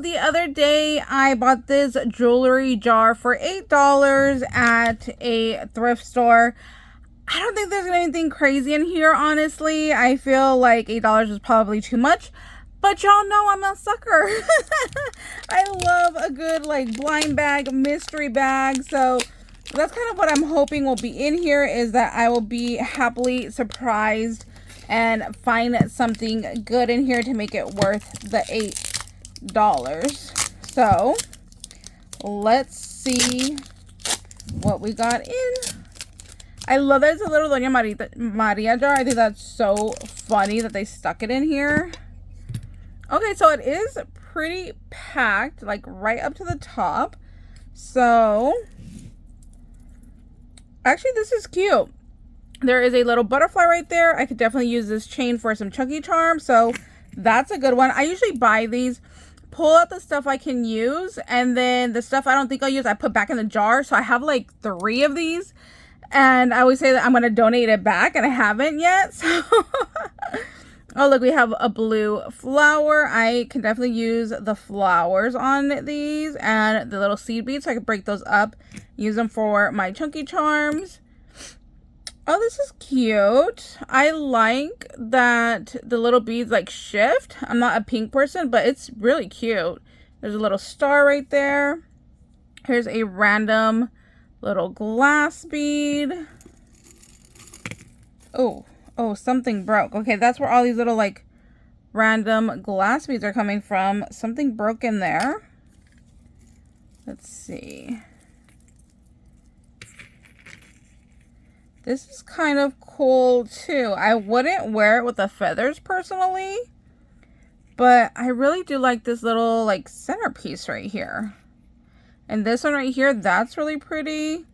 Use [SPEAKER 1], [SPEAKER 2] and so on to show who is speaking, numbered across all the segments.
[SPEAKER 1] the other day I bought this jewelry jar for $8 at a thrift store. I don't think there's anything crazy in here, honestly. I feel like $8 was probably too much. But y'all know I'm a sucker. I love a good like blind bag, mystery bag. So that's kind of what I'm hoping will be in here, is that I will be happily surprised and find something good in here to make it worth the $8. So let's see what we got in. I love that it's a little Doña Maria jar. I think that's so funny that they stuck it in here. Okay, so it is pretty packed, like right up to the top. So, actually this is cute. There is a little butterfly right there. I could definitely use this chain for some chunky charms. So, that's a good one. I usually buy these, pull out the stuff I can use, and then the stuff I don't think I'll use, I put back in the jar. So, I have like 3 of these. And I always say that I'm going to donate it back, and I haven't yet. So... Oh, look, we have a blue flower. I can definitely use the flowers on these and the little seed beads, so I can break those up, use them for my chunky charms. Oh, this is cute. I like that the little beads like shift. I'm not a pink person, but it's really cute. There's a little star right there. Here's a random little glass bead. Oh, something broke. Okay, that's where all these little like random glass beads are coming from. Something broke in there. Let's see. This is kind of cool too. I wouldn't wear it with the feathers personally, but I really do like this little like centerpiece right here. And this one right here, that's really pretty.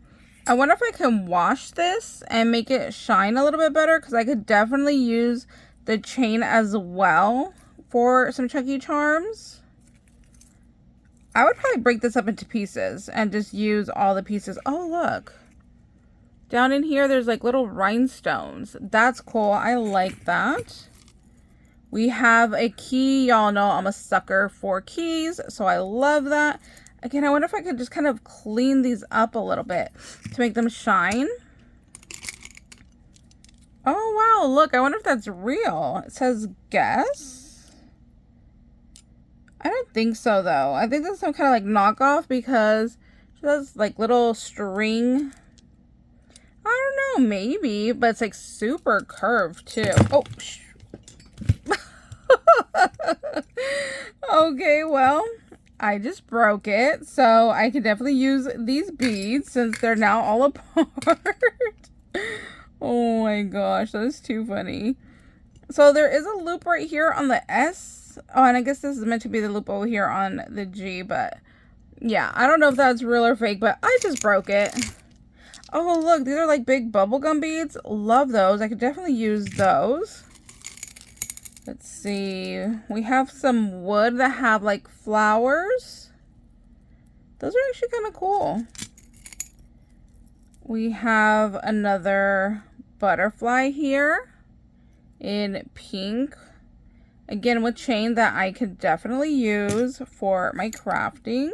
[SPEAKER 1] I wonder if I can wash this and make it shine a little bit better, because I could definitely use the chain as well for some chunky charms. I would probably break this up into pieces and just use all the pieces. Oh, look. Down in here, there's like little rhinestones. That's cool. I like that. We have a key. Y'all know I'm a sucker for keys, so I love that. Again, I wonder if I could just kind of clean these up a little bit to make them shine. Oh, wow. Look, I wonder if that's real. It says guess. I don't think so, though. I think that's some kind of like knockoff, because she has like little string. I don't know, maybe, but it's like super curved too. Oh, okay, well, I just broke it, so I can definitely use these beads since they're now all apart. Oh my gosh, that is too funny. So there is a loop right here on the S. Oh, and I guess this is meant to be the loop over here on the G, but yeah, I don't know if that's real or fake, but I just broke it. Oh, look, these are like big bubblegum beads. Love those. I could definitely use those. Let's see. We have some wood that have like flowers. Those are actually kind of cool. We have another butterfly here in pink. Again, with chain that I could definitely use for my crafting.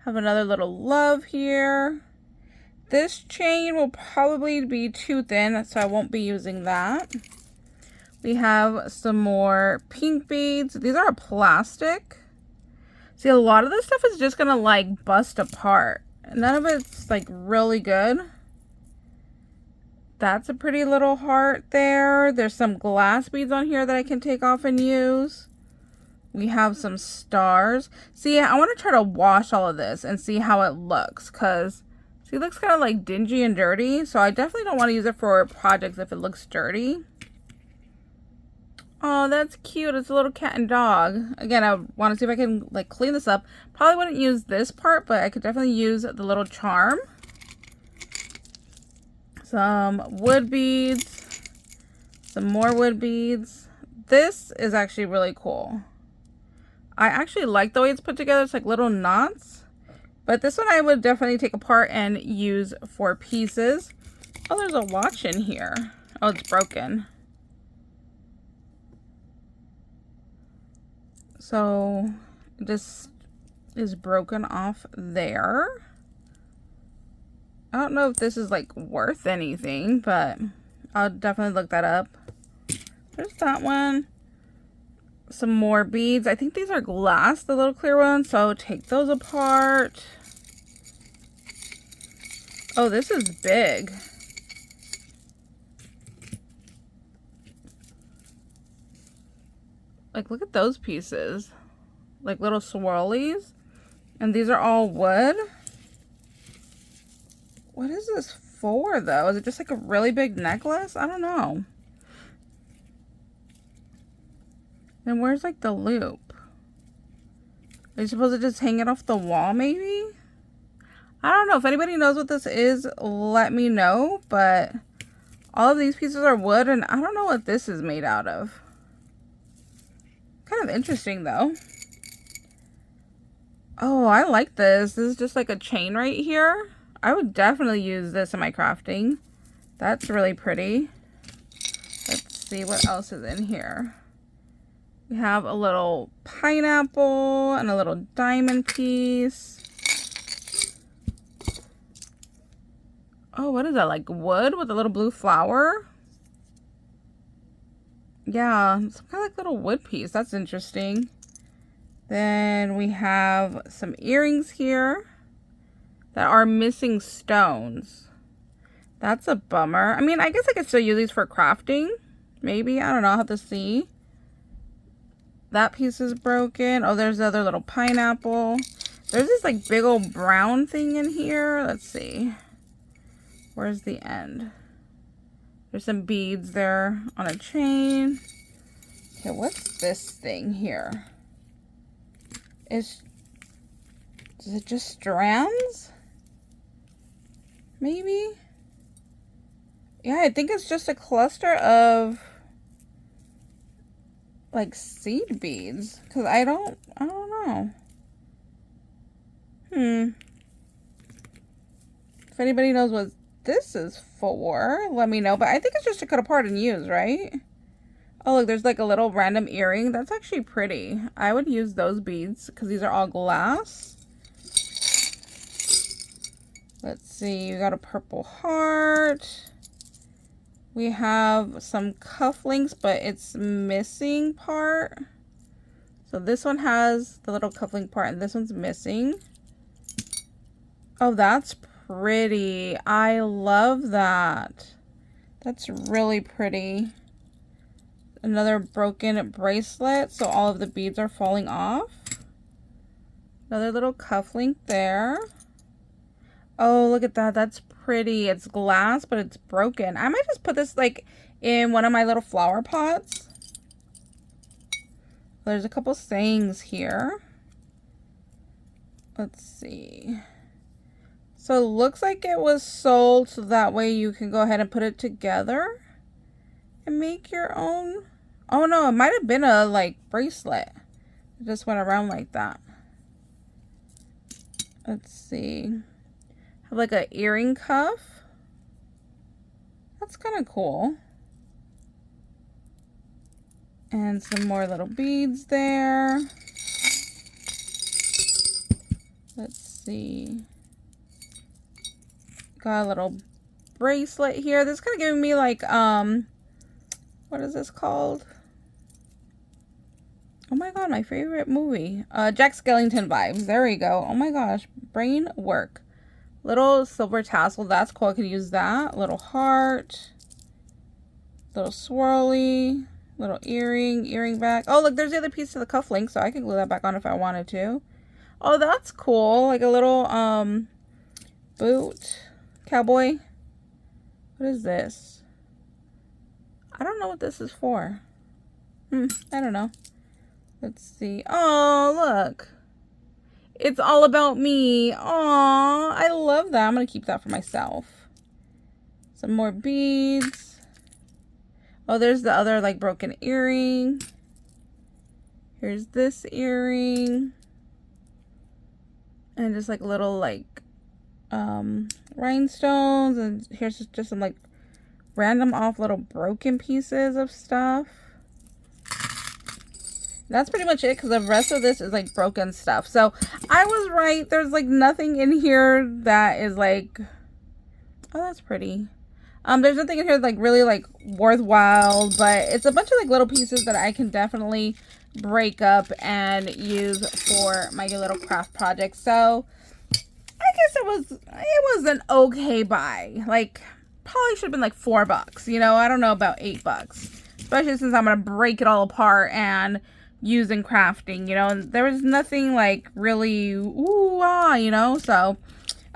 [SPEAKER 1] Have another little love here. This chain will probably be too thin, so I won't be using that. We have some more pink beads. These are plastic. See, a lot of this stuff is just gonna like bust apart. None of it's like really good. That's a pretty little heart there. There's some glass beads on here that I can take off and use. We have some stars. See, I want to try to wash all of this and see how it looks, because see, it looks kind of like dingy and dirty. So I definitely don't want to use it for projects if it looks dirty. Oh, that's cute. It's a little cat and dog. Again, I want to see if I can like clean this up. Probably wouldn't use this part, but I could definitely use the little charm. Some wood beads. Some more wood beads. This is actually really cool. I actually like the way it's put together. It's like little knots. But this one I would definitely take apart and use for pieces. Oh, there's a watch in here. Oh, it's broken. So this is broken off there. I don't know if this is like worth anything, but I'll definitely look that up. There's that one. Some more beads. I think these are glass, the little clear ones, so take those apart. Oh, this is big. Like, look at those pieces. Like little swirlies. And these are all wood. What is this for, though? Is it just like a really big necklace? I don't know. Then where's like the loop? Are you supposed to just hang it off the wall, maybe? I don't know. If anybody knows what this is, let me know. But all of these pieces are wood, and I don't know what this is made out of. Kind of interesting, though. Oh, I like this. This is just like a chain right here. I would definitely use this in my crafting. That's really pretty. Let's see what else is in here. We have a little pineapple and a little diamond piece. Oh, what is that? Like wood with a little blue flower? Yeah, some kind of like little wood piece. That's interesting. Then we have some earrings here that are missing stones. That's a bummer. I mean, I guess I could still use these for crafting. Maybe. I don't know. I'll have to see. That piece is broken. Oh, there's the other little pineapple. There's this like big old brown thing in here. Let's see. Where's the end? There's some beads there on a chain. Okay, what's this thing here? Is it just strands? Maybe? Yeah, I think it's just a cluster of like seed beads. Cause I don't know. If anybody knows what this is for, let me know. But I think it's just to cut apart and use, right? Oh, look, there's like a little random earring. That's actually pretty. I would use those beads because these are all glass. Let's see, we got a purple heart. We have some cufflinks, but it's missing part. So this one has the little cufflink part and this one's missing. Oh, that's pretty. I love that. That's really pretty. Another broken bracelet, so all of the beads are falling off. Another little cufflink there. Oh, look at that. That's pretty. It's glass, but it's broken. I might just put this like in one of my little flower pots. There's a couple sayings here. Let's see. So it looks like it was sold so that way you can go ahead and put it together and make your own. Oh no, it might have been a like bracelet. It just went around like that. Let's see. Have like an earring cuff. That's kind of cool. And some more little beads there. Let's see. Got a little bracelet here. This is kind of giving me like, what is this called? Oh my god, my favorite movie. Jack Skellington vibes. There we go. Oh my gosh. Brain work. Little silver tassel. That's cool. I could use that. Little heart. Little swirly. Little earring. Earring back. Oh, look. There's the other piece of the cufflink. So I can glue that back on if I wanted to. Oh, that's cool. Like a little, boot. Cowboy. What is this? I don't know what this is for. I don't know. Let's see. Oh, look. It's all about me. Aw, I love that. I'm going to keep that for myself. Some more beads. Oh, there's the other like broken earring. Here's this earring. And just like little like rhinestones. And here's just some like random off little broken pieces of stuff. that's pretty much it, because the rest of this is like broken stuff. So I was right. There's like nothing in here that is like, oh, that's pretty. There's nothing in here like really like worthwhile, but it's a bunch of like little pieces that I can definitely break up and use for my little craft project. So I guess it was an okay buy. Like, probably should have been like $4, you know. I don't know about $8, especially since I'm gonna break it all apart and use in crafting, you know. And there was nothing like really you know. So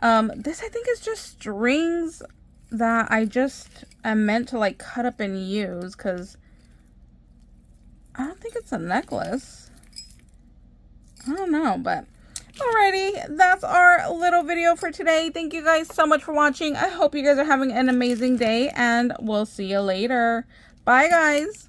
[SPEAKER 1] this I think is just strings that I just am meant to like cut up and use, because I don't think it's a necklace. I don't know, but alrighty, that's our little video for today. Thank you guys so much for watching. I hope you guys are having an amazing day, and we'll see you later. Bye, guys.